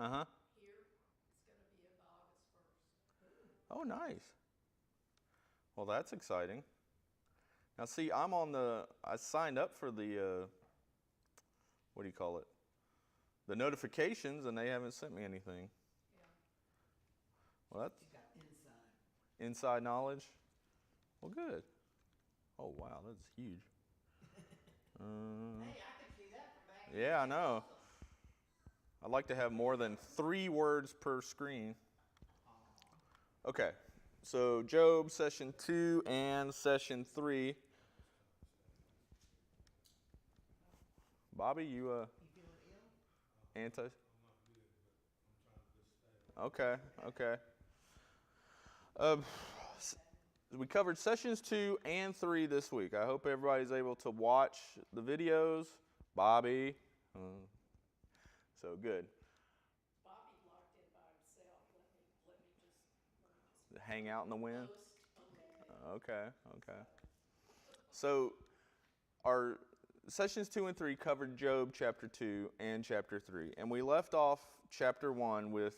Uh-huh. Here, it's going to be of August 1st. Oh, nice. Well, that's exciting. Now, see, I signed up for the, what do you call it? The notifications, and they haven't sent me anything. Yeah. Well, that's You got inside. inside knowledge. Well, good. Oh, wow, that's huge. Hey, I can see that from back here. Yeah, I know. I'd like to have more than 3 words per screen. Okay, so Job session 2 and session 3. Bobby, you You feeling ill? anti? Okay, okay. We covered sessions 2 and 3 this week. I hope everybody's able to watch the videos. Bobby, so good. Bobby locked in by himself. Let me just Hang out in the wind. post. Okay. Okay. So our sessions 2 and 3 covered Job chapter 2 and chapter 3. And we left off chapter 1 with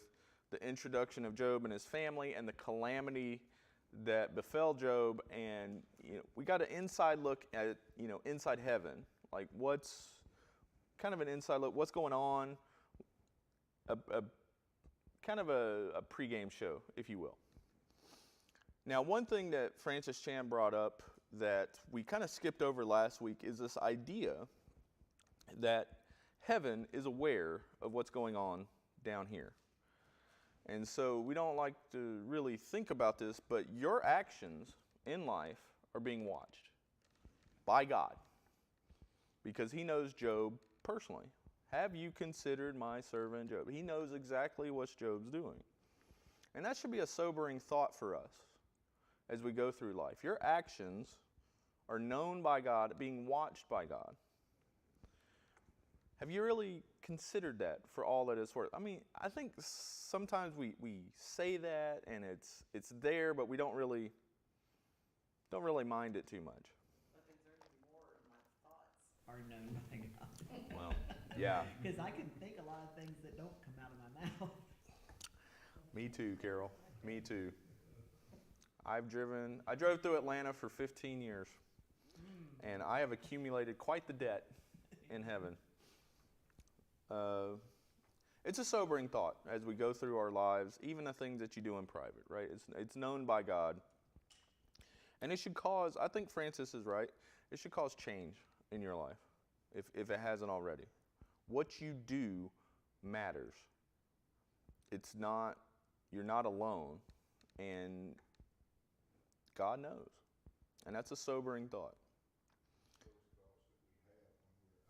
the introduction of Job and his family and the calamity that befell Job. And we got an inside look at, inside heaven. Like what's kind of an inside look, what's going on, kind of a pregame show, if you will. Now, one thing that Francis Chan brought up that we kind of skipped over last week is this idea that heaven is aware of what's going on down here. And so we don't like to really think about this, but your actions in life are being watched by God because he knows Job personally. Have you considered my servant Job? He knows exactly what Job's doing. And that should be a sobering thought for us as we go through life. Your actions are known by God, being watched by God. Have you really considered that for all that it's worth? I mean, I think sometimes we say that and it's there, but we don't really mind it too much. I think there's more of my thoughts are known by God. Well, yeah. Because I can think a lot of things that don't come out of my mouth. Me too, Carol. Me too. I drove through Atlanta for 15 years, and I have accumulated quite the debt in heaven. It's a sobering thought as we go through our lives, even the things that you do in private, right? It's known by God. And it should cause, I think Francis is right, it should cause change in your life, if it hasn't already. What you do matters. You're not alone, and God knows. And that's a sobering thought.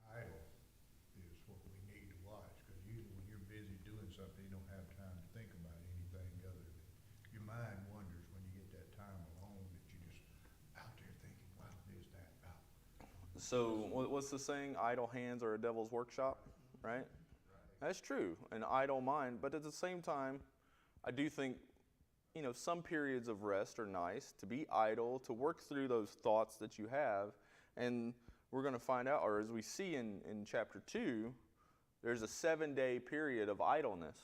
Idle is what we need to watch, because usually when you're busy doing something, you don't have time to think about anything other than, your mind wanders when you get that time alone that you're just out there thinking, wow, this, that, wow. So what's the saying? Idle hands are a devil's workshop, right? That's true, an idle mind. But at the same time, I do think, some periods of rest are nice, to be idle, to work through those thoughts that you have. And we're going to find out, or as we see in chapter 2, there's a 7-day period of idleness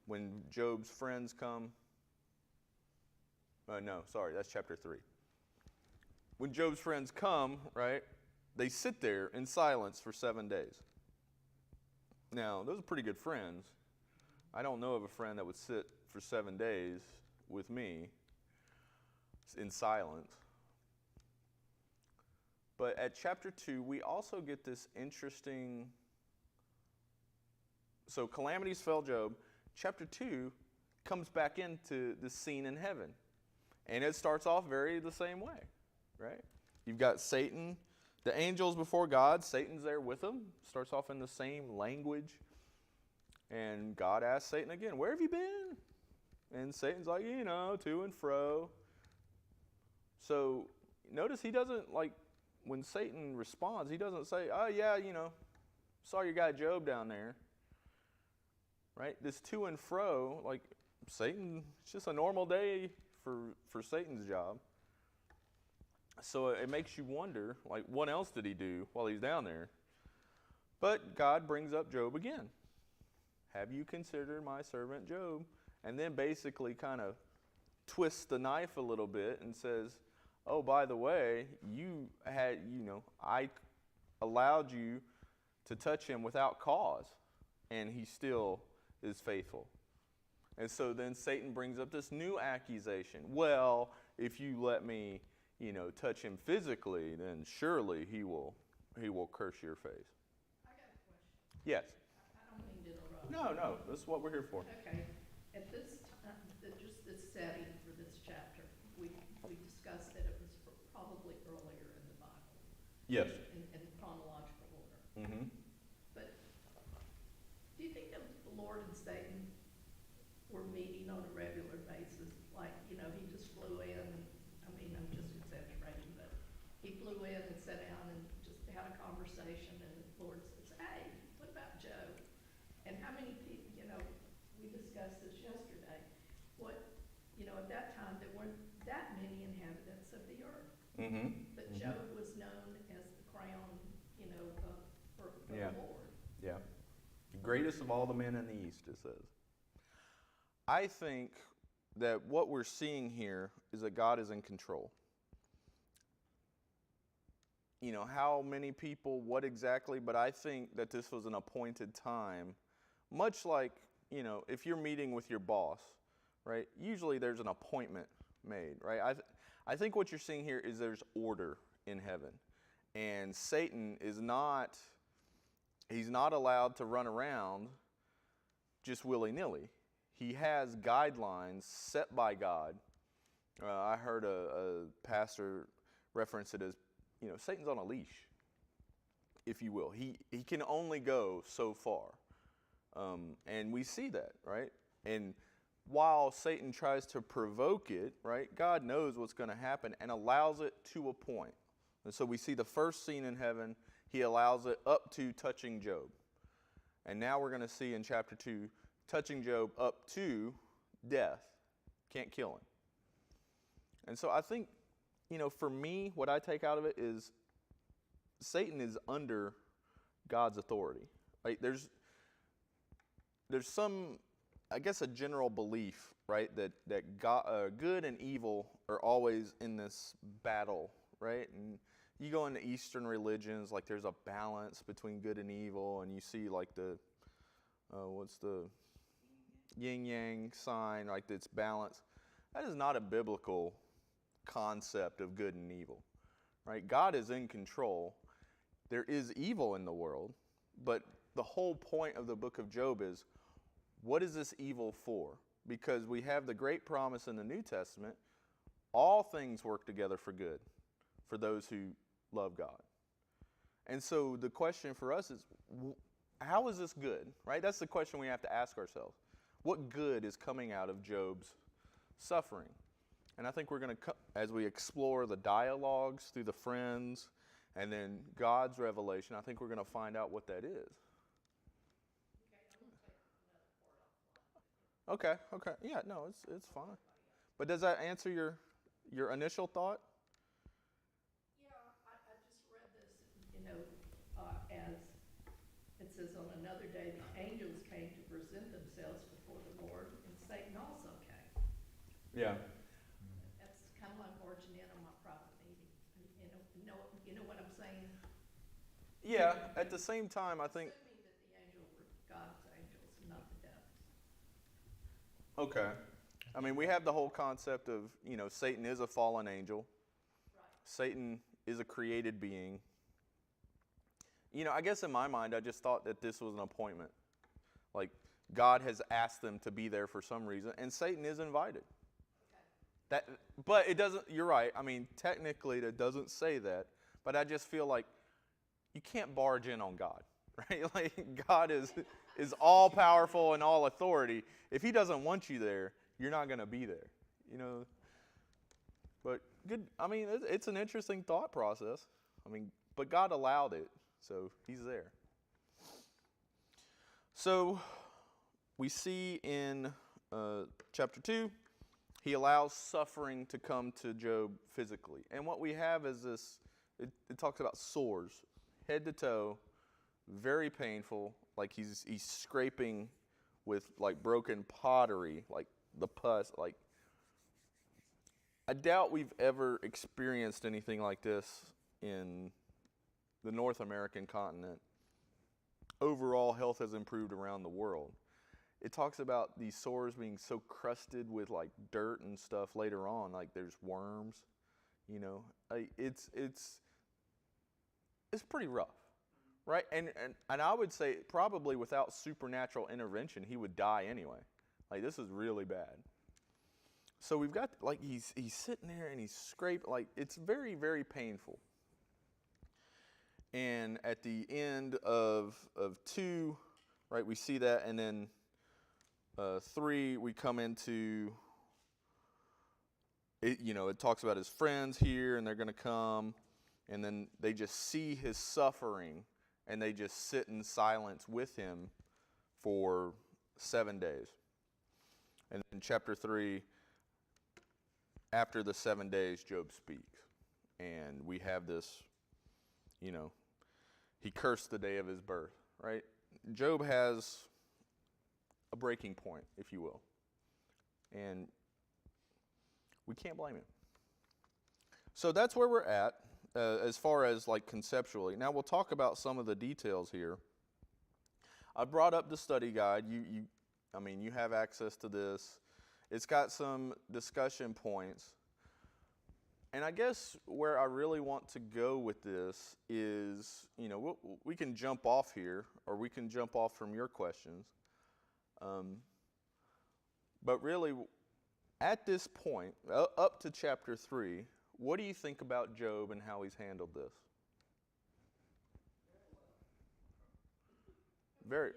when Job's friends come. That's chapter 3. When Job's friends come, right, they sit there in silence for 7 days. Now, those are pretty good friends. I don't know of a friend that would sit for 7 days with me in silence. But at chapter 2, we also get this interesting. So calamities fell Job. Chapter 2 comes back into the scene in heaven. And it starts off very the same way, right? You've got Satan, the angels before God. Satan's there with them. Starts off in the same language. And God asks Satan again, where have you been? And Satan's like, to and fro. So notice he doesn't, when Satan responds, he doesn't say, oh yeah, saw your guy Job down there. Right? This to and fro, Satan, it's just a normal day for Satan's job. So it makes you wonder, what else did he do while he's down there? But God brings up Job again. have you considered my servant Job? And then basically kind of twists the knife a little bit and says, oh, by the way, I allowed you to touch him without cause, and he still is faithful. And so then Satan brings up this new accusation. Well, if you let me, touch him physically, then surely he will curse your face. I got a question. Yes. I don't mean to interrupt. No, this is what we're here for. Okay, at this time, just this setting for this chapter, we discussed that it was probably earlier in the Bible, Yes. in chronological order. Mm-hmm. But do you think that the Lord and Satan were meeting on a regular basis? Like, he just flew in, I'm just exaggerating, but he flew in and sat down and just had a conversation, and the Lord says, hey, what about Job? And how many people, we discussed this yesterday, at that time, there weren't that many inhabitants of the earth. Mm-hmm. But Job was known as the crown, for Yeah. the Lord. Yeah. The greatest of all the men in the East, it says. I think that what we're seeing here is that God is in control. How many people, what exactly, but I think that this was an appointed time. Much like, if you're meeting with your boss, right? Usually there's an appointment made, right? I think what you're seeing here is there's order in heaven. And Satan he's not allowed to run around just willy-nilly. He has guidelines set by God. I heard a pastor reference it as, Satan's on a leash, if you will. He can only go so far. And we see that, right? And while Satan tries to provoke it, right, God knows what's going to happen and allows it to a point. And so we see the first scene in heaven, he allows it up to touching Job. And now we're going to see in chapter 2, touching Job up to death. Can't kill him. And so I think, for me, what I take out of it is Satan is under God's authority. Right? There's some, I guess, a general belief, right, that God, good and evil are always in this battle, right? And you go into Eastern religions, like there's a balance between good and evil, and you see like the, what's the yin-yang sign, like it's balance. That is not a biblical concept of good and evil, right? God is in control. There is evil in the world, but the whole point of the book of Job is, what is this evil for? Because we have the great promise in the New Testament, all things work together for good for those who love God. And so the question for us is, how is this good, right? That's the question we have to ask ourselves. What good is coming out of Job's suffering? And I think we're going to, as we explore the dialogues through the friends and then God's revelation, I think we're going to find out what that is. Okay. Yeah, no, it's fine. But does that answer your initial thought? Yeah, I just read this, as it says, on another day, the angels came to present themselves before the Lord, and Satan also came. Yeah. That's kind of like barging in on my private meeting. You know what I'm saying? Yeah, at the same time, I think... Assuming that the angels were God's angels and not the devil's. Okay. I mean, we have the whole concept of, Satan is a fallen angel. Right. Satan is a created being. I guess in my mind, I just thought that this was an appointment. Like, God has asked them to be there for some reason, and Satan is invited. Okay. But it doesn't, you're right. I mean, technically, it doesn't say that. But I just feel like you can't barge in on God, right? Like, God is all powerful and all authority. If he doesn't want you there, you're not going to be there, But good, I mean, it's an interesting thought process. I mean, but God allowed it, so he's there. So we see in chapter 2, he allows suffering to come to Job physically. And what we have is this, it talks about sores, head to toe, very painful, like he's scraping with like broken pottery, like the pus, like I doubt we've ever experienced anything like this in the North American continent. Overall, health has improved around the world. It talks about these sores being so crusted with like dirt and stuff later on, like there's worms, you know. It's pretty rough, right? And I would say probably without supernatural intervention, he would die anyway. Like this is really bad. So we've got like he's sitting there and he's scraping, like it's very, very painful. And at the end of 2, right, we see that, and then 3, we come into it. You know, it talks about his friends here, and they're going to come, and then they just see his suffering, and they just sit in silence with him for 7 days. And in chapter 3, after the 7 days, Job speaks, and we have this, you know, he cursed the day of his birth, right? Job has a breaking point, if you will. And we can't blame him. So that's where we're at as far as like conceptually. Now we'll talk about some of the details here. I brought up the study guide. You have access to this. It's got some discussion points. And I guess where I really want to go with this is, you know, we can jump off here, or we can jump off from your questions. But really, at this point, up to chapter 3, what do you think about Job and how he's handled this? Very.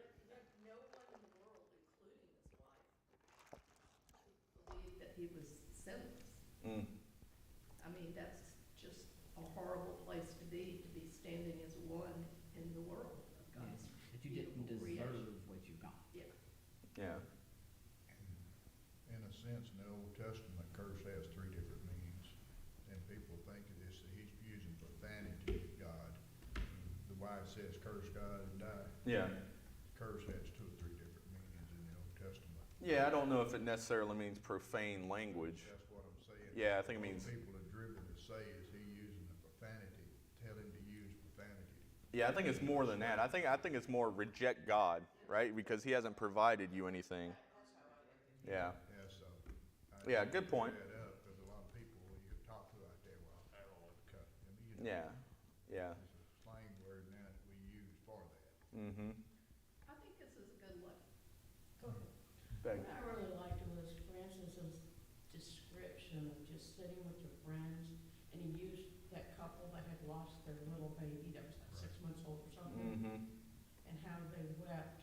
No one in the world, including his wife, believed that he was sinless. Mm. I mean, that's just a horrible place to be standing as one in the world of God's That you didn't beautiful deserve creation. what you got. Yeah. Yeah. In a sense, in the Old Testament, curse has 3 different meanings. And people think of this, that he's using profanity with God. The wife says, curse God and die. Yeah. Curse has 2 or 3 different meanings in the Old Testament. Yeah, I don't know if it necessarily means profane language. That's what I'm saying. Yeah, I think it What means. people are driven to say is he using the profanity, tell him to use profanity. Yeah, I think it's more than that. I think it's more reject God, right? Because he hasn't provided you anything. Yeah. Yeah, so. Yeah, good point. That up, because a lot of people, when you talk to out there, well, I don't want to cut. I mean, you know, Yeah. it's a slang word now that we use for that. Mm-hmm. I think this is a good look. Beck. What I really liked was Francis's description of just sitting with your friends, and he used that couple that had lost their little baby that was like 6 months old or something, Mm-hmm. and how they wept,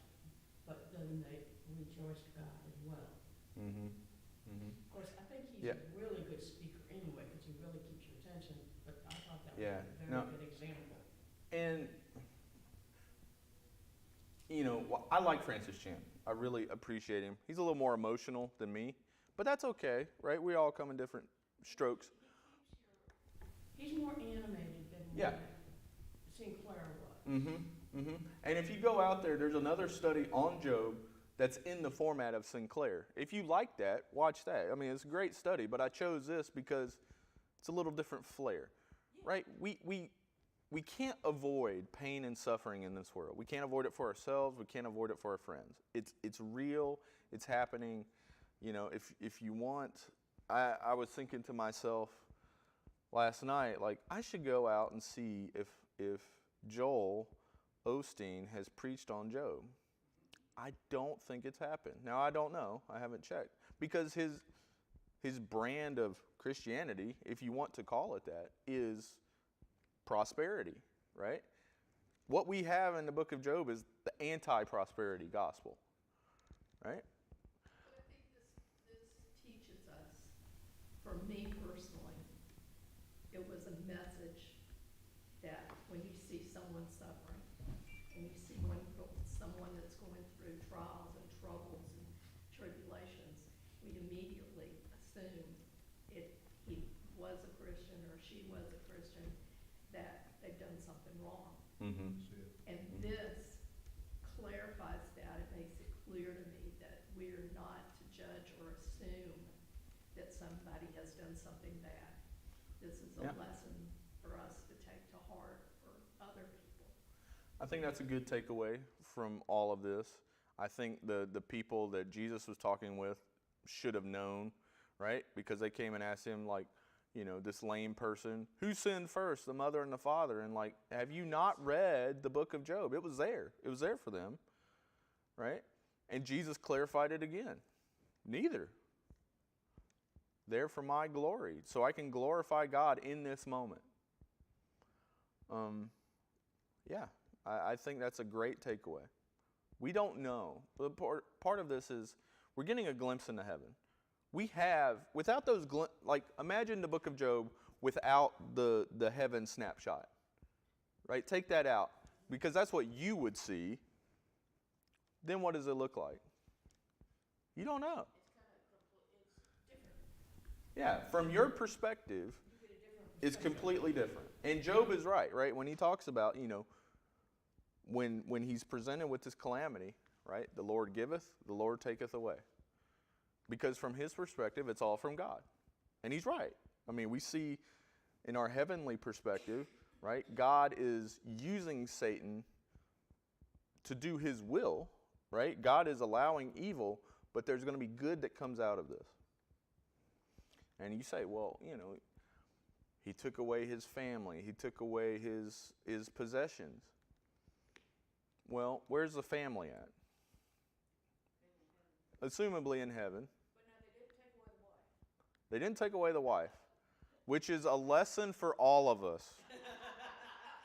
but then they rejoiced God as well. Mm-hmm. Mm-hmm. Of course, I think he's Yeah. a really good speaker anyway, because he really keeps your attention, but I thought that Yeah. was a very No. good example. And, you know, I like Francis Chan. I really appreciate him. He's a little more emotional than me, but that's okay, right? We all come in different strokes. He's more animated than Yeah. Sinclair was. Mm-hmm. Mm-hmm. And if you go out there's another study on Job that's in the format of Sinclair. If you like that, watch that. I mean, it's a great study, but I chose this because it's a little different flair, right? We can't avoid pain and suffering in this world. We can't avoid it for ourselves. We can't avoid it for our friends. It's real. It's happening. You know, if you want, I was thinking to myself last night, like I should go out and see if Joel Osteen has preached on Job. I don't think it's happened. Now I don't know. I haven't checked because his brand of Christianity, if you want to call it that, is prosperity, right? What we have in the book of Job is the anti-prosperity gospel, right? But I think this teaches us, for me personally, it was a message that when you see someone suffering, and you see someone that's going through trials and troubles and tribulations, we immediately assume he was a Christian or she was a Christian, that they've done something wrong. Mm-hmm. That's it. And this clarifies that. It makes it clear to me we're not to judge or assume that somebody has done something bad. This is a Yeah. lesson for us to take to heart for other people. I think that's a good takeaway from all of this. I think the people that Jesus was talking with should have known, right? Because they came and asked him, like, you know, this lame person, who sinned first, the mother and the father? And like, have you not read the book of Job? It was there. It was there for them, right? And Jesus clarified it again. Neither. They're for my glory, so I can glorify God in this moment. Yeah, I think that's a great takeaway. We don't know. The part of this is we're getting a glimpse into heaven. We have, without those, like, imagine the book of Job without the heaven snapshot, right? Take that out, because that's what you would see. Then what does it look like? You don't know. It's different. Yeah, from your perspective, You get a different it's perspective. completely different. And Job is right? When he talks about, you know, when he's presented with this calamity, right? The Lord giveth, the Lord taketh away. Because from his perspective, it's all from God. And he's right. I mean, we see in our heavenly perspective, right? God is using Satan to do his will, right? God is allowing evil, but there's going to be good that comes out of this. And you say, well, you know, he took away his family. He took away his possessions. Well, where's the family at? Assumably in heaven. But now they didn't take away the wife. They didn't take away the wife, which is a lesson for all of us. It sounds like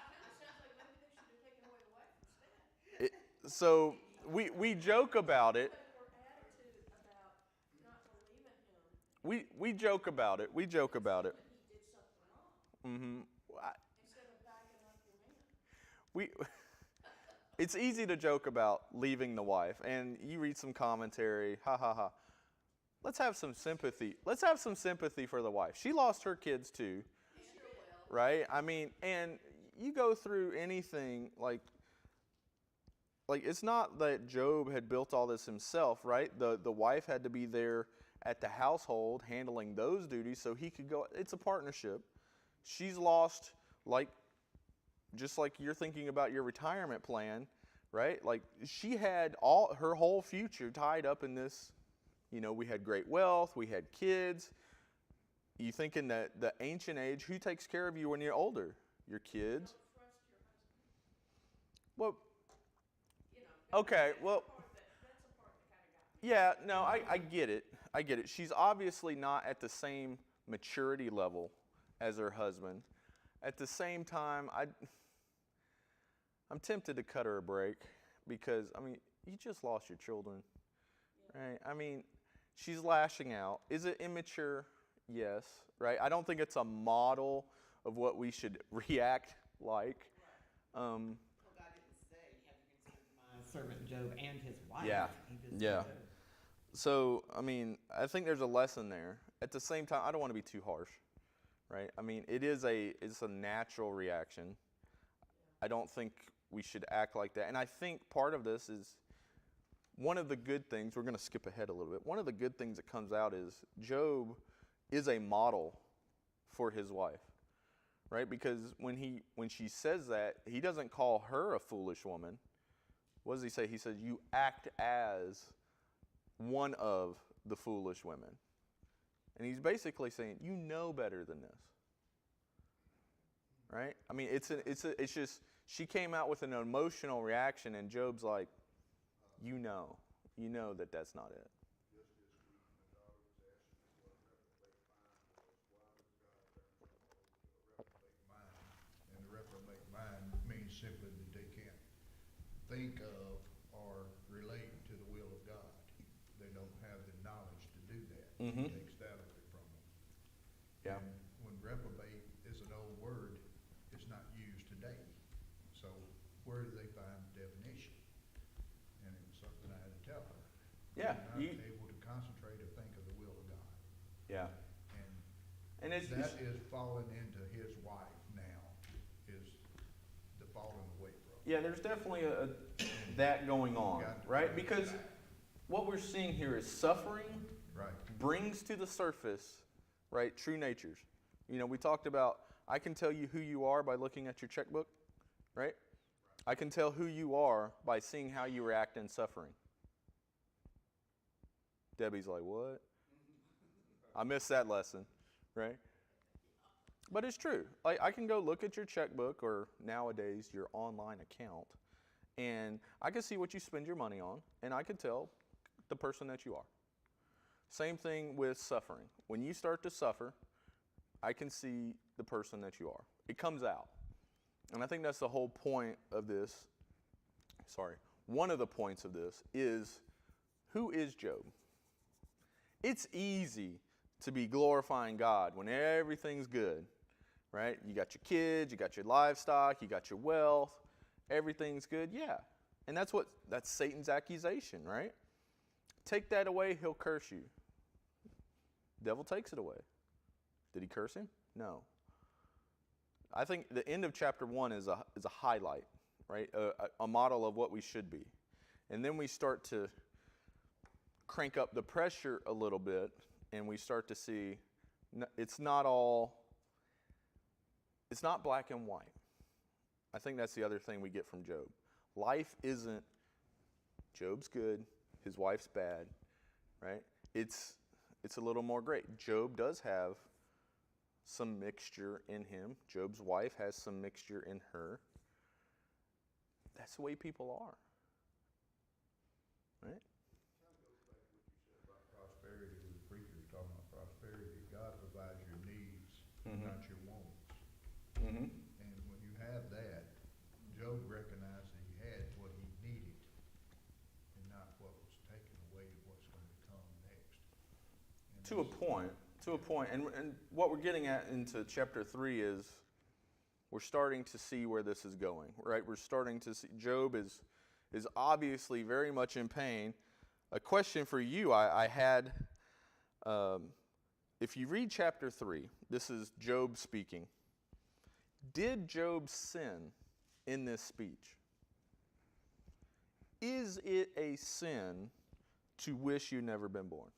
maybe they should have taken away the wife instead. So we joke about it. Their attitude about not believing him. We joke about it. We joke about it. That he did something wrong instead of backing up your man. It's easy to joke about leaving the wife, and you read some commentary, ha ha ha. Let's have some sympathy. Let's have some sympathy for the wife. She lost her kids too, right? I mean, and you go through anything like it's not that Job had built all this himself, right? The wife had to be there at the household handling those duties so he could go. It's a partnership. She's lost, like, just like you're thinking about your retirement plan, right? Like, she had all her whole future tied up in this. You know, we had great wealth, we had kids. You thinking that the ancient age, who takes care of you when you're older? Your kids. Don't trust your husband. Well, You know. okay, well, That's the part that kind of got me. yeah, no, I get it. I get it. She's obviously not at the same maturity level as her husband. At the same time, I'm tempted to cut her a break because, I mean, you just lost your children, right? I mean, she's lashing out. Is it immature? Yes, right? I don't think it's a model of what we should react like. Well, God didn't say, have you considered my servant Job and his wife? Yeah, He just yeah. said, So, I mean, I think there's a lesson there. At the same time, I don't want to be too harsh, right? I mean, it's a natural reaction. I don't think we should act like that. And I think part of this is one of the good things, we're going to skip ahead a little bit. One of the good things that comes out is Job is a model for his wife, right? Because when she says that, he doesn't call her a foolish woman. What does he say? He says, you act as one of the foolish women. And he's basically saying, you know better than this. Right? I mean, it's just, she came out with an emotional reaction, and Job's like, you know that that's not it. Just this week, my daughter was asking me what reprobate mind was. Why does God turn people over to a reprobate mind? And the reprobate mind means simply that they can't think of or relate to the will of God. They don't have the knowledge to do that. Mhm. He takes that away from them. Yeah. And when reprobate is an old word, it's not used today. So where do they find the definition? And it was something I had to tell her. Yeah, You're not able to concentrate or think of the will of God. Yeah. And And that is falling into his wife now, is the falling away from. yeah, there's definitely that going on, Got to right? find Because that. what we're seeing here is suffering Right. brings to the surface, right, true natures. You know, we talked about, I can tell you who you are by looking at your checkbook, right? I can tell who you are by seeing how you react in suffering. Debbie's like, what? I missed that lesson, right? But it's true. Like, I can go look at your checkbook, or nowadays your online account, and I can see what you spend your money on, and I can tell the person that you are. Same thing with suffering. When you start to suffer, I can see the person that you are. It comes out. And I think that's the whole point of this. One of the points of this is, who is Job? It's easy to be glorifying God when everything's good, right? You got your kids, you got your livestock, you got your wealth, everything's good, yeah. And that's Satan's accusation, right? Take that away, he'll curse you. Devil takes it away. Did he curse him? No. I think the end of chapter 1 is a highlight, right? A model of what we should be. And then we start to crank up the pressure a little bit, and we start to see it's not black and white. I think that's the other thing we get from Job. Life isn't, Job's good, his wife's bad, right? It's a little more gray. Job does have some mixture in him. Job's wife has some mixture in her. That's the way people are, right? Kind of goes back to what you said about prosperity, with the preacher was talking about prosperity. God provides your needs, not your wants. Mm-hmm. And when you have that, Job recognized that he had what he needed and not what was taken away and what's going to come next. And To a point. And what we're getting at into chapter 3 is we're starting to see where this is going, right? We're starting to see Job is obviously very much in pain. A question for you I had, if you read chapter 3, this is Job speaking. Did Job sin in this speech? Is it a sin to wish you'd never been born?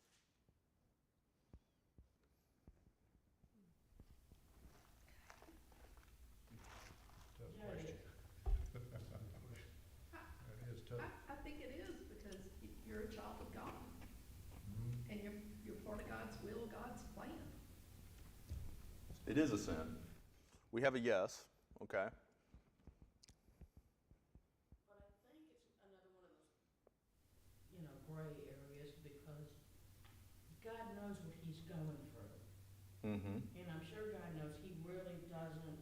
Tough Yeah, question. That is tough. I think it is, because you're a child of God, Mhm. and you're part of God's will, God's plan. It is a sin. We have a yes, okay? But I think it's another one of those, gray areas, because God knows what he's going through. Mm-hmm. And I'm sure God knows he really doesn't,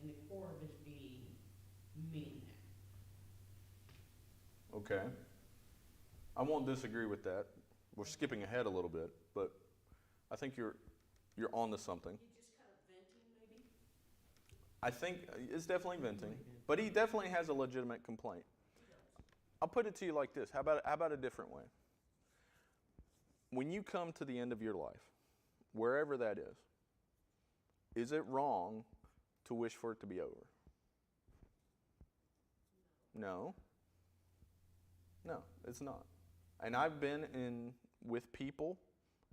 in the core of his being, mean that. Okay. I won't disagree with that. We're skipping ahead a little bit, but I think you're on to something. He's just kind of venting, maybe? I think it's definitely venting, but he definitely has a legitimate complaint. I'll put it to you like this. How about a different way? When you come to the end of your life, wherever that is it wrong to wish for it to be over? No. No, it's not. And I've been with people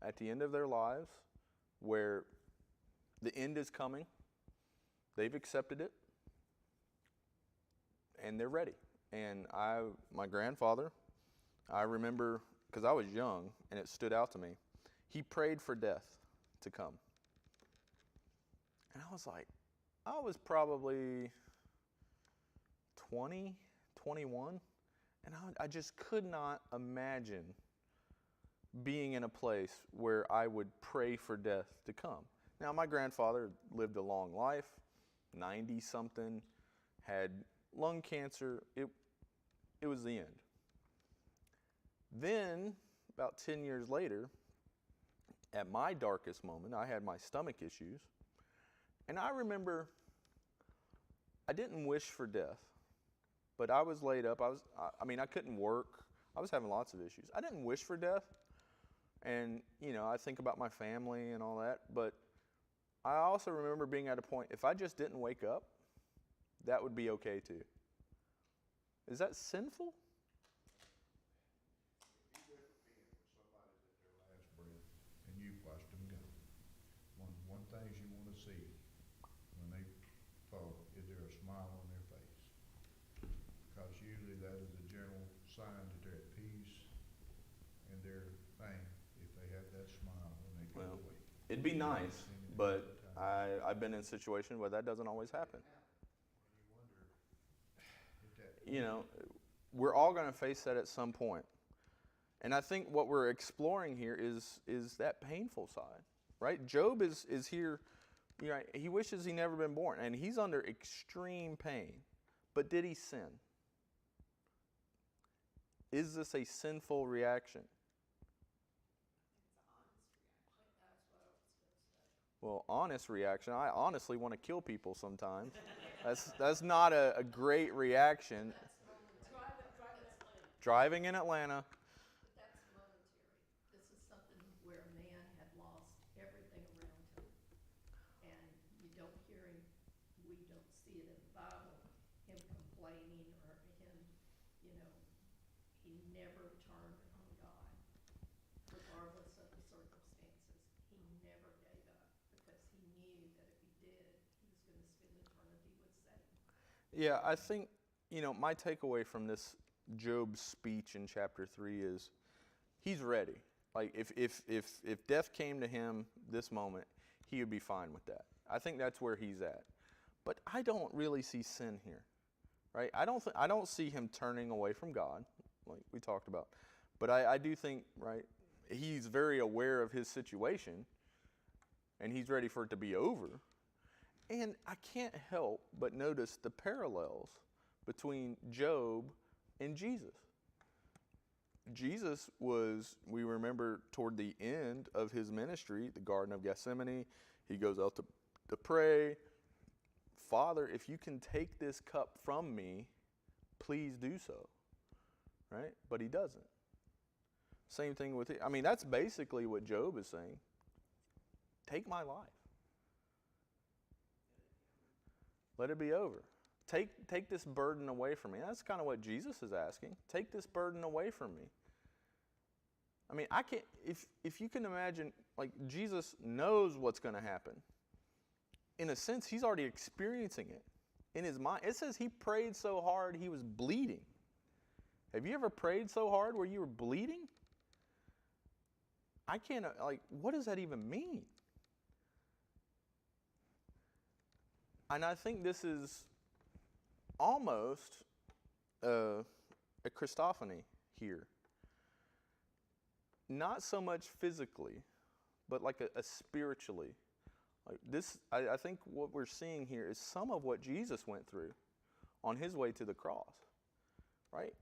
at the end of their lives where the end is coming. They've accepted it, and they're ready. And my grandfather, I remember, because I was young, and it stood out to me, he prayed for death to come. And I was probably 20, 21, and I just could not imagine being in a place where I would pray for death to come. Now, my grandfather lived a long life, 90-something, had lung cancer. It was the end. Then, about 10 years later, at my darkest moment, I had my stomach issues. And I remember I didn't wish for death, but I was laid up. I couldn't work. I was having lots of issues. I didn't wish for death. And, I think about my family and all that. But I also remember being at a point, if I just didn't wake up, that would be okay too. Is that sinful? If you you've watched them go. One things you want to see when they fall, is there a smile on their face? Because usually that is a general sign that they're at peace and they're thing, if they have that smile when they go Well, away. it'd be nice, but I've been in situations where that doesn't always happen. And you wonder if that. You know, we're all going to face that at some point. And I think what we're exploring here is that painful side, right? Job is here, you know, he wishes he never been born, and he's under extreme pain. But did he sin? Is this a sinful reaction? Well, honest reaction. I honestly want to kill people sometimes. That's not a great reaction. Driving in Atlanta. But that's momentary. This is something where a man had lost everything around him. And you don't hear him, we don't see it in the Bible, him complaining or him, you know, he never turned on God, regardless of the circumstances. He never gave up because he knew that if he did, he was going to spend eternity with Satan. Yeah, I think, you know, my takeaway from this Job's speech in chapter 3 is he's ready. Like if death came to him this moment, he would be fine with that. I think that's where he's at. But I don't really see sin here, right? I don't see him turning away from God, like we talked about. But I do think, right, he's very aware of his situation, and he's ready for it to be over. And I can't help but notice the parallels between Job and Jesus. Jesus was, we remember, toward the end of his ministry, the Garden of Gethsemane, he goes out to pray, Father, if you can take this cup from me, please do so. Right? But he doesn't. Same thing with it. I mean, that's basically what Job is saying. Take my life. Let it be over. Take this burden away from me. That's kind of what Jesus is asking. Take this burden away from me. I mean, I can't, if you can imagine, like, Jesus knows what's going to happen. In a sense, he's already experiencing it in his mind. It says he prayed so hard he was bleeding. Have you ever prayed so hard where you were bleeding? I can't, like, what does that even mean? And I think this is almost a Christophany here. Not so much physically, but like a spiritually. Like this, I think what we're seeing here is some of what Jesus went through on his way to the cross, right?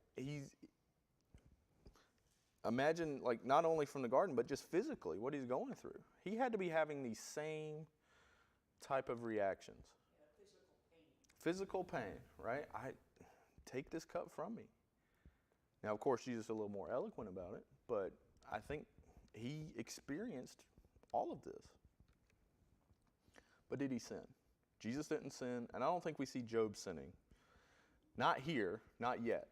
Imagine, like, not only from the garden, but just physically what he's going through. He had to be having these same type of reactions. Physical pain, right? Take this cup from me. Now, of course, Jesus is a little more eloquent about it, but I think he experienced all of this. But did he sin? Jesus didn't sin, and I don't think we see Job sinning. Not here, not yet.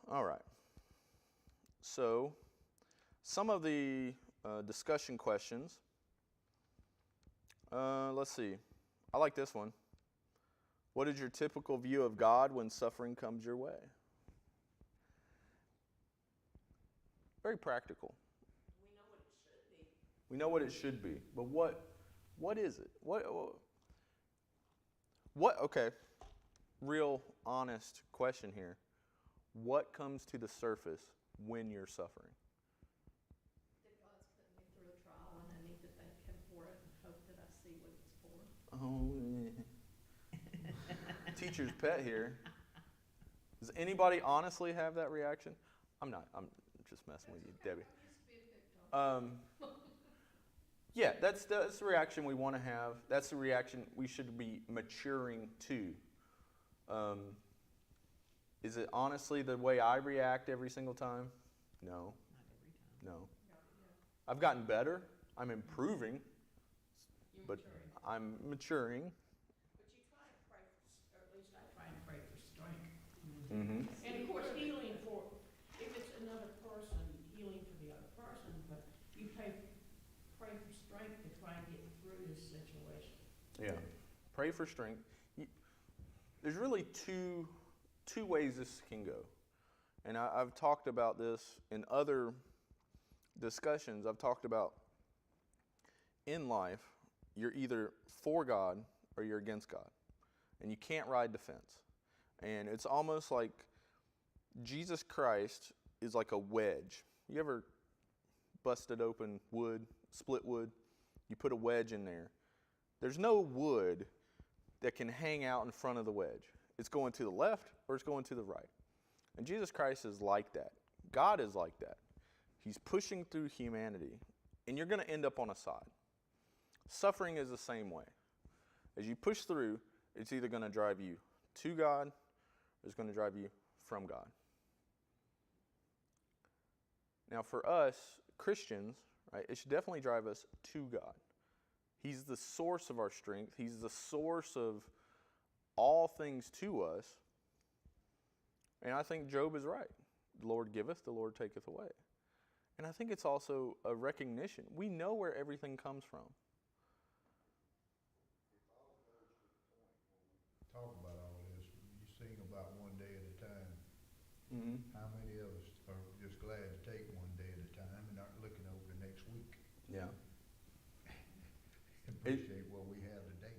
All right. So, some of the discussion questions. Let's see. I like this one. What is your typical view of God when suffering comes your way? Very practical. We know what it should be. But what is it? What okay. Real honest question here. What comes to the surface when you're suffering? That God's putting me through a trial and I need to thank him for it and hope that I see what it's for. Oh, teacher's pet here. Does anybody honestly have that reaction? I'm just messing with you, Debbie. I used to be a victim. Yeah, that's the reaction we want to have. That's the reaction we should be maturing to. Is it honestly the way I react every single time? No. Not every time. No. I've gotten better. I'm improving. But I'm maturing. But you try to pray for, or at least I try to pray for strength. Mm-hmm. And of course, healing for, if it's another person, healing for the other Pray for strength. There's really two ways this can go. And I've talked about this in other discussions. I've talked about in life, you're either for God or you're against God. And you can't ride the fence. And it's almost like Jesus Christ is like a wedge. You ever busted open wood, split wood? You put a wedge in there. There's no wood that can hang out in front of the wedge. It's going to the left or it's going to the right. And Jesus Christ is like that. God is like that. He's pushing through humanity, and you're going to end up on a side. Suffering is the same way. As you push through, it's either going to drive you to God or it's going to drive you from God. Now, for us Christians, right, it should definitely drive us to God. He's the source of our strength. He's the source of all things to us. And I think Job is right. The Lord giveth, the Lord taketh away. And I think it's also a recognition. We know where everything comes from. Talk about all this, you sing about one day at a time. Mm-hmm. How many of us are just glad to take one day at a time and aren't looking over the next week? Yeah. Appreciate what we have today.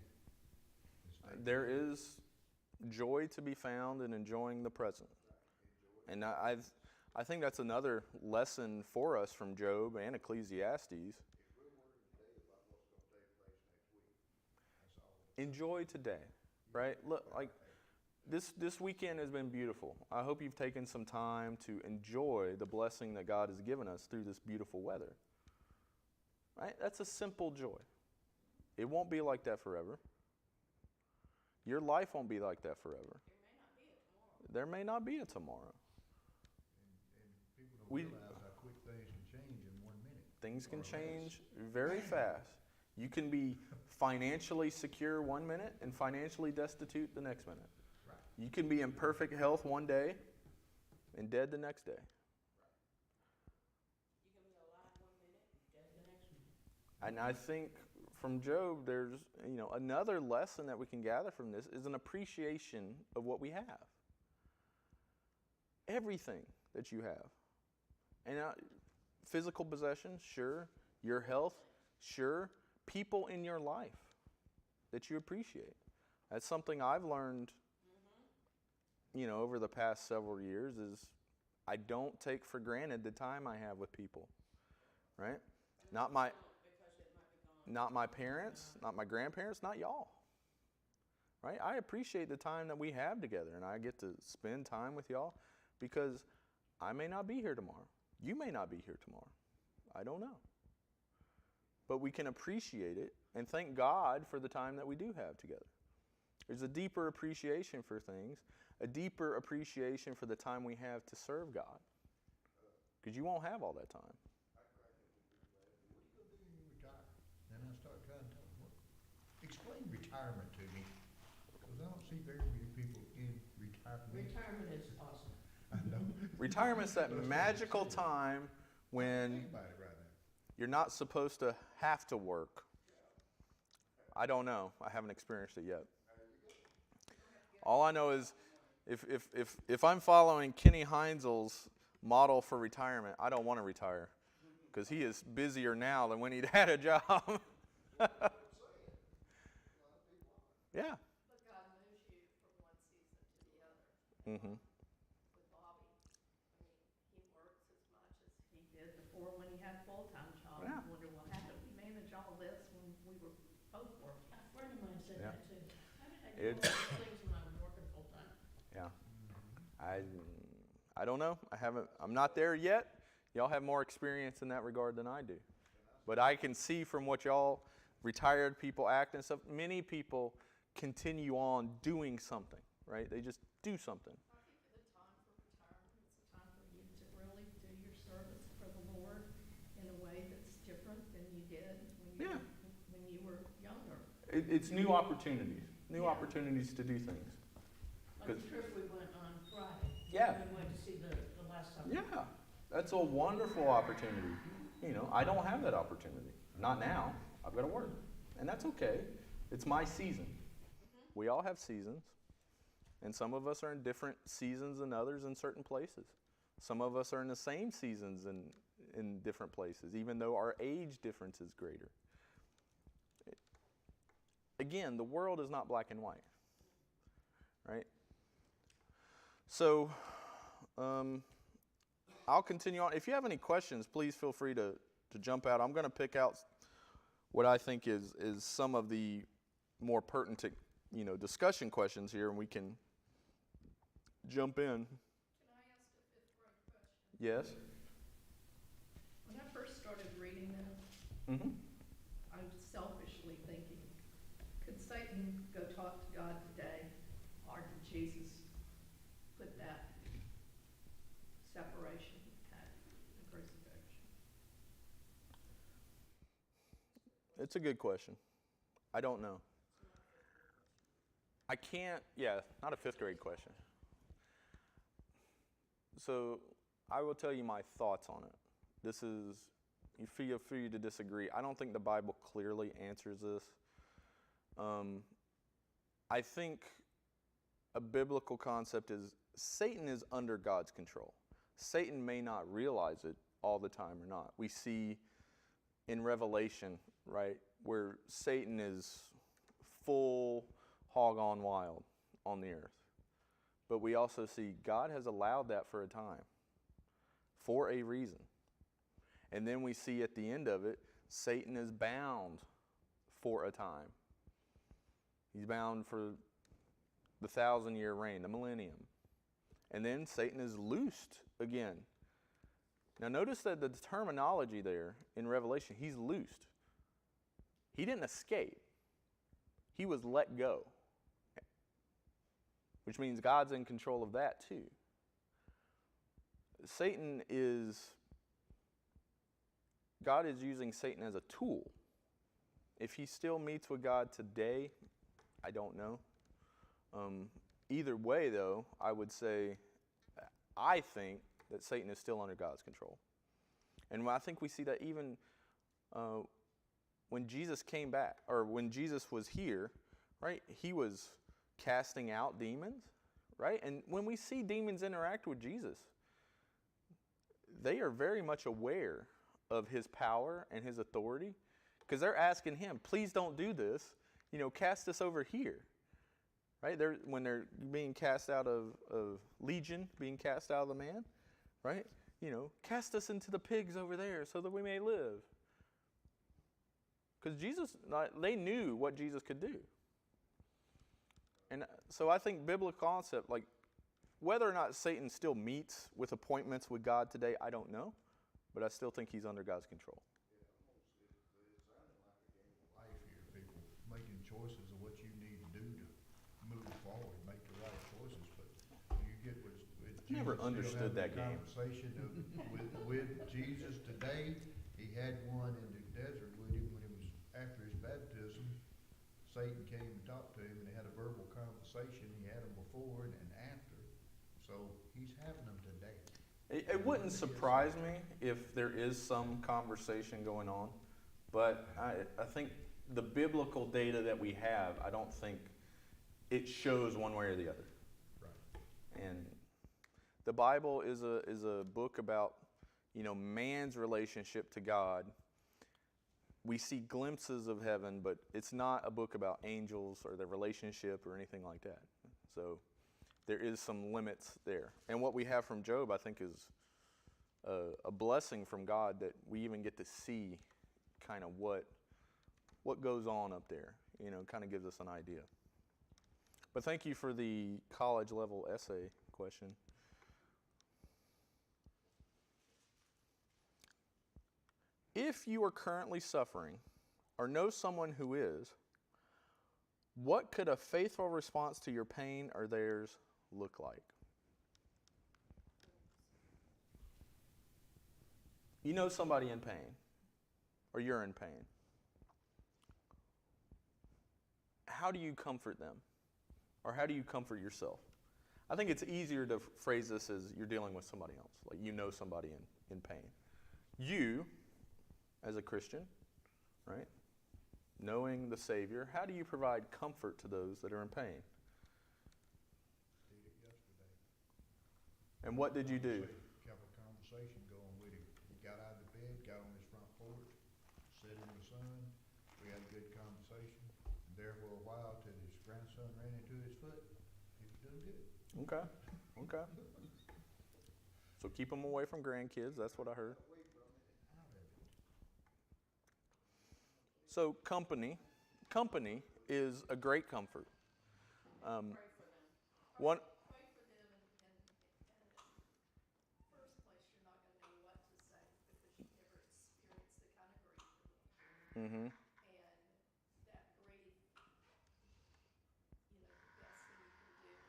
There is joy to be found in enjoying the present. And I think that's another lesson for us from Job and Ecclesiastes. Enjoy today, right? Look, like this weekend has been beautiful. I hope you've taken some time to enjoy the blessing that God has given us through this beautiful weather. Right? That's a simple joy. It won't be like that forever. Your life won't be like that forever. There may not be a tomorrow. And people don't realize how quick things can change in 1 minute. Things can change very fast. You can be financially secure 1 minute and financially destitute the next minute. Right. You can be in perfect health one day and dead the next day. You can be alive 1 minute, dead the next minute. And I think from Job, there's another lesson that we can gather from this is an appreciation of what we have. Everything that you have. And physical possessions, sure. Your health, sure. People in your life that you appreciate. That's something I've learned, over the past several years is I don't take for granted the time I have with people, right? Not my parents, not my grandparents, not y'all, right? I appreciate the time that we have together, and I get to spend time with y'all because I may not be here tomorrow. You may not be here tomorrow. I don't know. But we can appreciate it and thank God for the time that we do have together. There's a deeper appreciation for things, a deeper appreciation for the time we have to serve God. Because you won't have all that time. Retire. Then I start trying to explain retirement to me, because I don't see very many people in retirement. Retirement is awesome. I know. Retirement's that magical time when Think about it right now. you're not supposed to have to work. I don't know. I haven't experienced it yet. All I know is if I'm following Kenny Heinzel's model for retirement, I don't want to retire because he is busier now than when he'd had a job. Yeah. But God moves you from one season to the other. Mm-hmm. With Bobby, I mean, he works as much as he did before when he had a full-time job. Yeah. I wonder, well, how did we manage all this when we were both working? A friend of mine said Yeah. that too. How did I do all these things when I was working full time? Yeah. I don't know. I'm not there yet. Y'all have more experience in that regard than I do. But I can see from what y'all retired people act and stuff, many people continue on doing something, right? They just do something. I think the time for retirement is a time for you to really do your service for the Lord in a way that's different than you did when you were younger. It's new opportunities. New Yeah. opportunities to do things. Like the trip we went on Friday. Yeah. We went to see the last time. Yeah. That's a wonderful opportunity. I don't have that opportunity. Not now. I've got to work. And that's okay. It's my season. We all have seasons. And some of us are in different seasons than others in certain places. Some of us are in the same seasons in different places, even though our age difference is greater. Again, the world is not black and white, right? So, I'll continue on. If you have any questions, please feel free to jump out. I'm going to pick out what I think is some of the more pertinent, discussion questions here, and we can jump in. Can I ask a fifth grade question? Yes? When I first started reading this, Mm-hmm. I was selfishly thinking, could Satan go talk to God today, or did Jesus put that separation at the crucifixion? It's a good question. I don't know. I can't, not a fifth grade question. So I will tell you my thoughts on it. This is, you feel free to disagree. I don't think the Bible clearly answers this. I think a biblical concept is Satan is under God's control. Satan may not realize it all the time or not. We see in Revelation, right, where Satan is full hog on wild on the earth. But we also see God has allowed that for a time, for a reason. And then we see at the end of it, Satan is bound for a time. He's bound for the 1,000-year reign, the millennium. And then Satan is loosed again. Now notice that the terminology there in Revelation, he's loosed. He didn't escape. He was let go. Which means God's in control of that too. God is using Satan as a tool. If he still meets with God today, I don't know. Either way, though, I would say, I think that Satan is still under God's control. And I think we see that even when Jesus came back, or when Jesus was here, right, he was casting out demons, right? And when we see demons interact with Jesus, they are very much aware of his power and his authority, because they're asking him, please don't do this, cast us over here, right? When they're being cast out of Legion, being cast out of the man, right? Cast us into the pigs over there so that we may live. Because they knew what Jesus could do. And so I think biblical concept, like whether or not Satan still meets with appointments with God today, I don't know. But I still think he's under God's control. It sounded like a game of life here, people making choices of what you need to do to move forward, make the right choices. But when you get with Jesus, Never understood that game. Conversation with Jesus today, he had one in the desert with him when it was after his baptism. Satan came and talked to him, and they had a verbal conversation. He had them before and after. So he's having them today. It wouldn't surprise me if there is some conversation going on, but I think the biblical data that we have, I don't think it shows one way or the other. Right. And the Bible is a book about, man's relationship to God. We see glimpses of heaven, but it's not a book about angels or their relationship or anything like that. So there is some limits there. And what we have from Job, I think, is a blessing from God that we even get to see kind of what goes on up there. Kind of gives us an idea. But thank you for the college level essay question. If you are currently suffering or know someone who is, what could a faithful response to your pain or theirs look like? You know somebody in pain, or you're in pain. How do you comfort them? Or how do you comfort yourself? I think it's easier to phrase this as you're dealing with somebody else, like you know somebody in pain. You, as a Christian, right, knowing the Savior, how do you provide comfort to those that are in pain? Did it yesterday. And what did you do? Kept a conversation going with him. He got out of the bed, got on his front porch, sat in the sun. We had a good conversation. And there for a while till his grandson ran into his foot. He was doing good. Okay. Okay. So keep them away from grandkids. That's what I heard. Out of it. So company is a great comfort. Pray for them. One. Pray for them, and first place, you're not gonna know what to say because you've never experienced the kind of grief that we have. Mm-hmm. And that grief, the best thing you can do is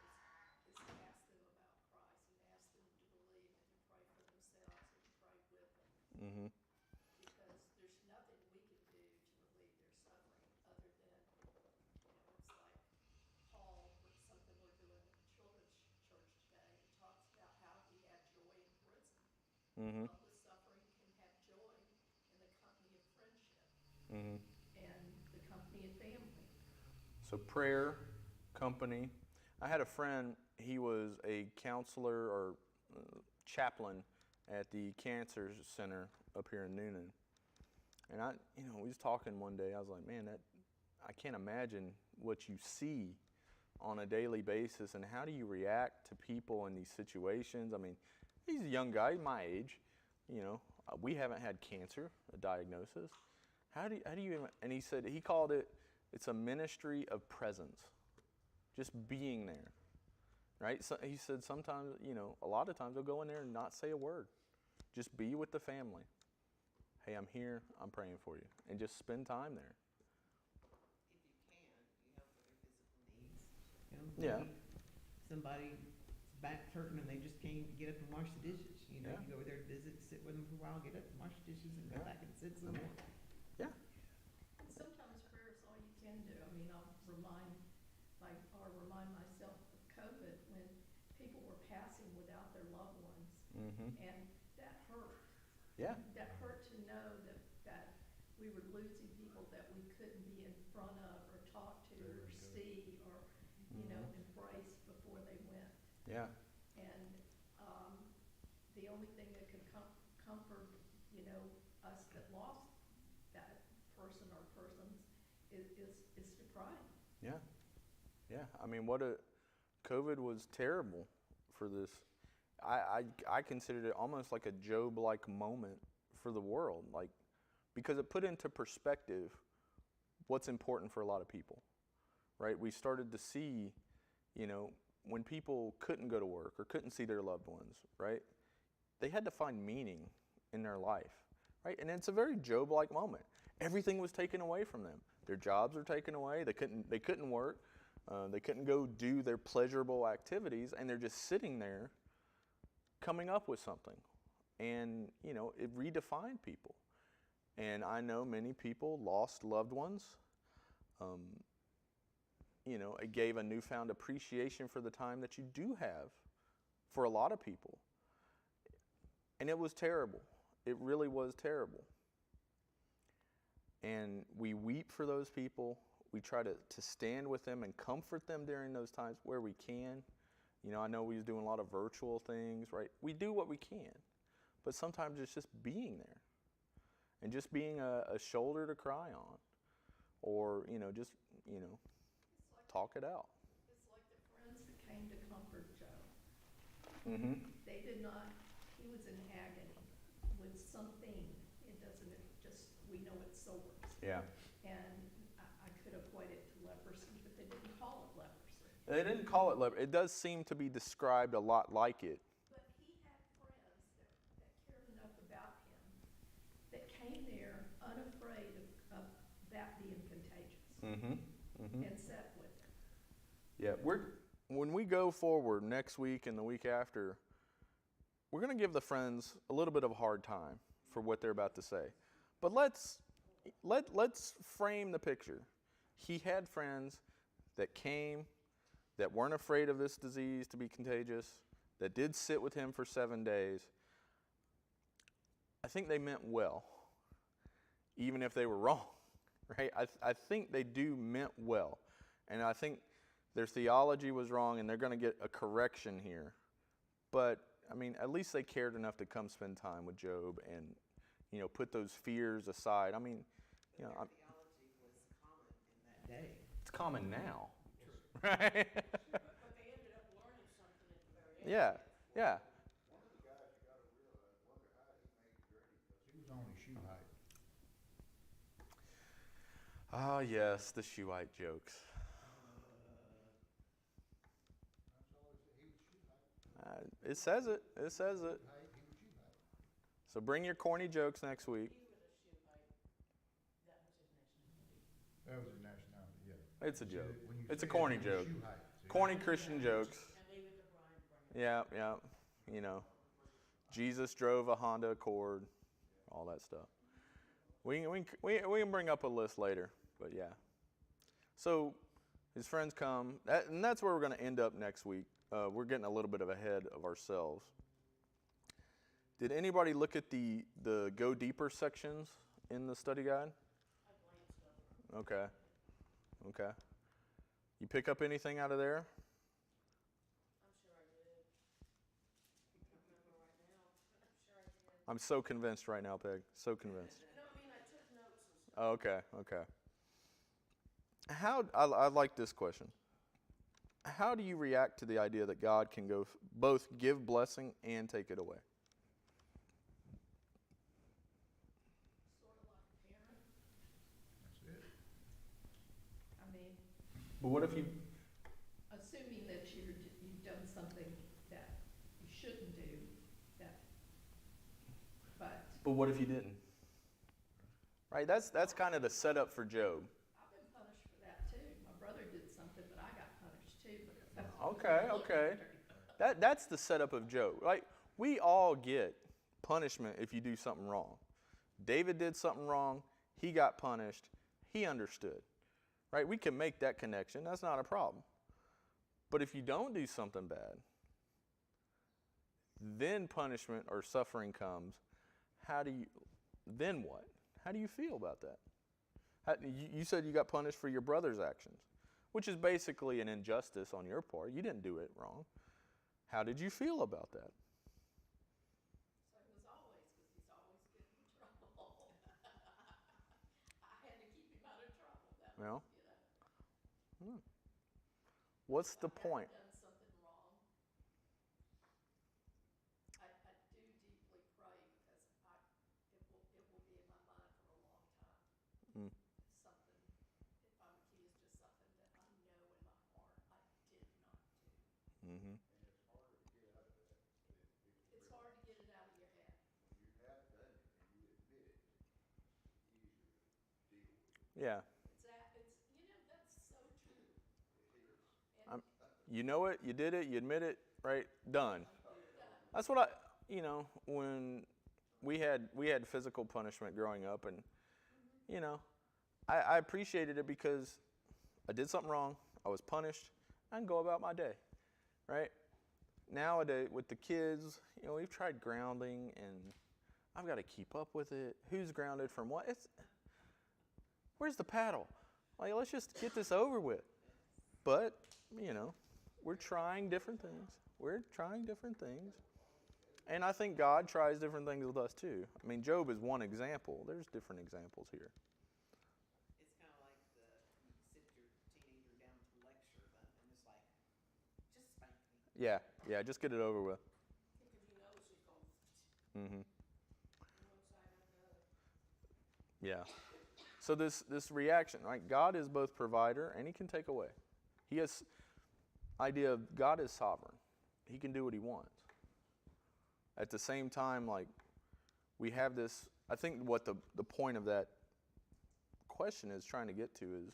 to ask them about Christ and ask them to believe and to pray for themselves and to pray with them. Mm-hmm. Because there's nothing we can do to relieve their suffering other than, it's like Paul, with something we're doing at the children's church today. He talks about how he had joy in prison. Mm-hmm. But with suffering can have joy in the company of friendship Mm-hmm. and the company of family. So prayer, company. I had a friend. He was a counselor or chaplain at the cancer center up here in Noonan. And we was talking one day. I was like, man, I can't imagine what you see on a daily basis, and how do you react to people in these situations? I mean, he's a young guy, my age. We haven't had cancer, a diagnosis. How do you even? And he said he called it's a ministry of presence, just being there, right? So he said sometimes, a lot of times they'll go in there and not say a word, just be with the family. Hey, I'm here. I'm praying for you, and just spend time there. If you can, you help with their physical needs. Yeah. Somebody's back's hurting and they just can't get up and wash the dishes. You Yeah. go over there to visit, sit with them for a while, get up and wash the dishes, and go Yeah. back and sit some more. Yeah. And sometimes prayer is all you can do. I mean, I'll remind myself of COVID when people were passing without their loved ones. Mm-hmm. And that hurt. Yeah. That hurt to know that we were losing people that we couldn't be in front of or talk to There or you go. see or, embrace before they went. Yeah. And the only thing that could comfort, us that lost that person or persons is to pray. Yeah. Yeah. I mean, COVID was terrible for this. I considered it almost like a Job-like moment for the world, because it put into perspective what's important for a lot of people, right? We started to see, when people couldn't go to work or couldn't see their loved ones, right? They had to find meaning in their life, right? And it's a very Job-like moment. Everything was taken away from them. Their jobs were taken away. They couldn't work. They couldn't go do their pleasurable activities, and they're just sitting there coming up with something. And, it redefined people. And I know many people lost loved ones. It gave a newfound appreciation for the time that you do have for a lot of people. And it was terrible. It really was terrible. And we weep for those people. We try to stand with them and comfort them during those times where we can. I know we was doing a lot of virtual things, right? We do what we can. But sometimes it's just being there. And just being a shoulder to cry on. Or, just, talk it out. It's like the friends that came to comfort Job. Mm-hmm. They did not, he was in agony with something. It doesn't, we know it's sores. Yeah. And I could equate it to leprosy, but they didn't call it leprosy. They didn't call it leprosy. It does seem to be described a lot like it. But he had friends that cared enough about him that came there unafraid of that being contagious Mm-hmm. Mm-hmm. and sat with him. Yeah, when we go forward next week and the week after, we're going to give the friends a little bit of a hard time for what they're about to say. But let's frame the picture. He had friends that came, that weren't afraid of this disease to be contagious, that did sit with him for 7 days. I think they meant well, even if they were wrong, right? I think they do meant well. And I think their theology was wrong, and they're going to get a correction here. But, I mean, at least they cared enough to come spend time with Job and, you know, put those fears aside. I mean, you know, Their theology was common in that day. it's common now, right? But they ended up learning something at the very end. Yeah, yeah. One of the guys you gotta realize, wonder how he made the grade, because he was only shoe height. Ah, yes, the Shuhite jokes. That's all he said, he was shoe height. It says it. It says it. Height, he was shoe height. So bring your corny jokes next week. He was a Shuvite. That was his nationality. That was his nationality, yeah. It's a See, joke. when you It's a say corny he was joke. shoe height, see? Corny Christian jokes. And leave it to Brian to bring it. Yeah, yeah. You know, Jesus drove a Honda Accord, all that stuff. We can bring up a list later, but yeah. So his friends come, and that's where we're going to end up next week. We're getting a little bit of ahead of ourselves. Did anybody look at the Go Deeper sections in the study guide? I glanced over. Okay. Okay. You pick up anything out of there? I'm sure I did. I can't remember right now. I'm sure I did. I'm so convinced right now, Peg. So convinced. No, I mean, I took notes and stuff. Oh, okay, okay. I like this question. How do you react to the idea that God can both give blessing and take it away? Sort of like a parent. That's it. I mean, But what if you? assuming that you've done something that you shouldn't do, but But what if you didn't? Right. That's kind of the setup for Job. I've been punished for that too. My brother did something, but I got punished too because that's Okay, okay. That's the setup of Job. Right. We all get punishment if you do something wrong. David did something wrong. He got punished. He understood. Right. We can make that connection. That's not a problem. But if you don't do something bad, then punishment or suffering comes. Then what? How do you feel about that? You said you got punished for your brother's actions, which is basically an injustice on your part. You didn't do it wrong. How did you feel about that? So it was always, because he's always getting in trouble. I had to keep him out of trouble. That was, Well, you know. what's the If I point? hadn't done something wrong, I do deeply pray because it will be in my mind for a long time. Mm. If I'm accused of something that I know in my heart I did not do. Mm-hmm. It's hard to get it out of your head. When you have done it and you admit it, easier to deal with it. Yeah. That's so true. I'm- You know it. You did it. You admit it. Right. Done. That's what when we had physical punishment growing up, and I appreciated it because I did something wrong. I was punished. I can go about my day, right? Nowadays with the kids, we've tried grounding, and I've got to keep up with it. Who's grounded from what? Where's the paddle? Like, let's just get this over with. But we're trying different things. And I think God tries different things with us too. I mean, Job is one example. There's different examples here. It's kind of like you sit your teenager down to lecture them, and it's like, just spank me. Yeah, just get it over with. Because you know she's going Mm-hmm. one side or the other. Yeah. So this reaction, right? God is both provider and he can take away. He has idea of God is sovereign. He can do what he wants. At the same time, like, we have this, I think what the point of that question is trying to get to is,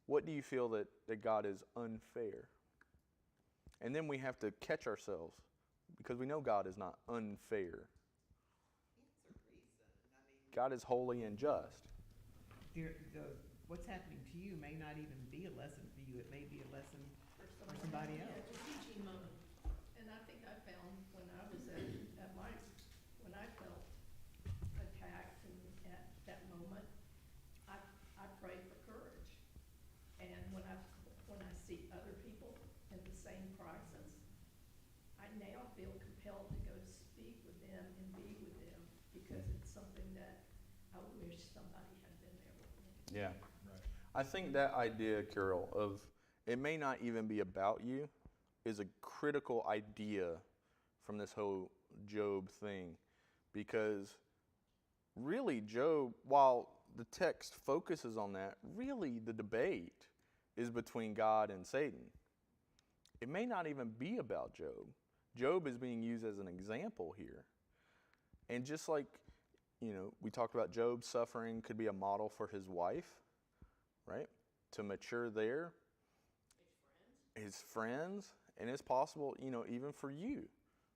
what do you feel that God is unfair? And then we have to catch ourselves because we know God is not unfair. It's a reason. I mean, God is holy and just. what's happening to you may not even be a lesson for you. It may be a lesson for somebody Yeah, else. it's a teaching moment. And I think I found when I was when I felt attacked and at that moment, I compelled to go speak with them and be with them because it's something that I wish somebody had been there with me. Yeah. Right. I think that idea, Carol, of it may not even be about you is a critical idea from this whole Job thing. Because really, Job, while the text focuses on that, really the debate is between God and Satan. It may not even be about Job. Job is being used as an example here. And just like, we talked about Job's suffering could be a model for his wife, right? To mature there. His friends. And it's possible, even for you,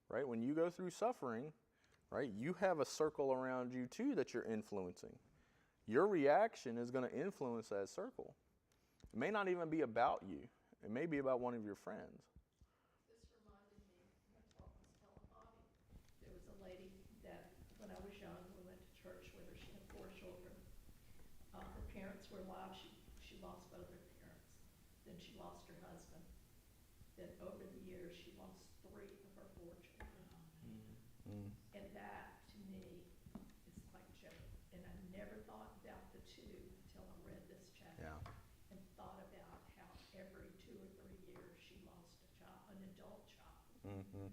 right? When you go through suffering, right, you have a circle around you too that you're influencing. Your reaction is going to influence that circle. It may not even be about you. It may be about one of your friends. This reminded me, that's what I was telling Bobby. There was a lady that, when I was young, we went to church with her. She had 4 children. Her parents were alive. She lost both her parents. Then she lost her husband. Then over the years, she lost 3 of her 4 children. Mm. And that, to me, is like Job. And I never thought about the 2 until I read this chapter. Yeah. And thought about how every 2 or 3 years she lost a child, an adult child. Mm-hmm.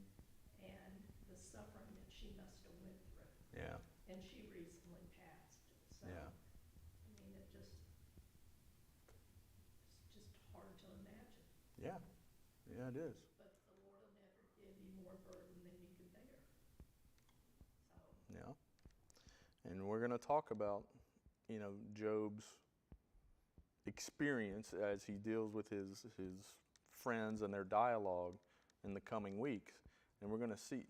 And the suffering that she must have went through. Yeah. And she recently passed. So, Yeah. I mean, it's just hard to imagine. Yeah. Yeah, it is. But the Lord will never give you more burden than you can bear. So, Yeah. And we're going to talk about, Job's experience as he deals with his friends and their dialogue in the coming weeks. And we're going to see,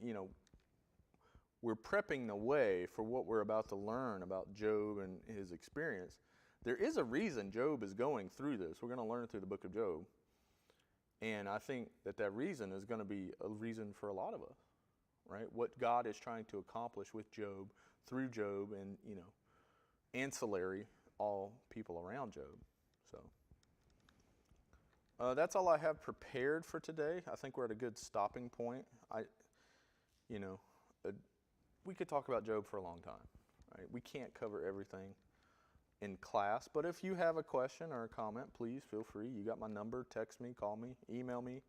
we're prepping the way for what we're about to learn about Job and his experience. There is a reason Job is going through this. We're going to learn through the book of Job. And I think that reason is going to be a reason for a lot of us, right? What God is trying to accomplish with Job, through Job, and, ancillary, all people around Job. So that's all I have prepared for today. I think we're at a good stopping point. We could talk about Job for a long time, right? We can't cover everything in class, but if you have a question or a comment, please feel free. You got my number. Text me, call me, email me.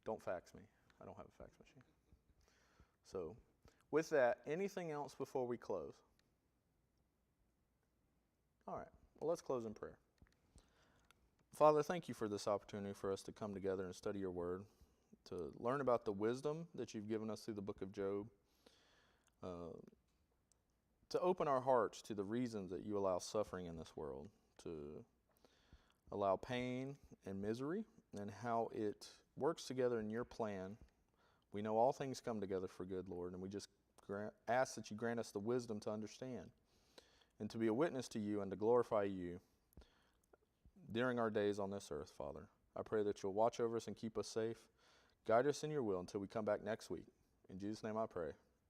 Don't fax me. I don't have a fax machine. So with that, anything else before we close? All right. Well, let's close in prayer. Father, thank you for this opportunity for us to come together and study your word, to learn about the wisdom that you've given us through the book of Job, to open our hearts to the reasons that you allow suffering in this world, to allow pain and misery, and how it works together in your plan. We know all things come together for good, Lord, and we just ask that you grant us the wisdom to understand and to be a witness to you and to glorify you during our days on this earth, Father. I pray that you'll watch over us and keep us safe. Guide us in your will until we come back next week. In Jesus' name I pray.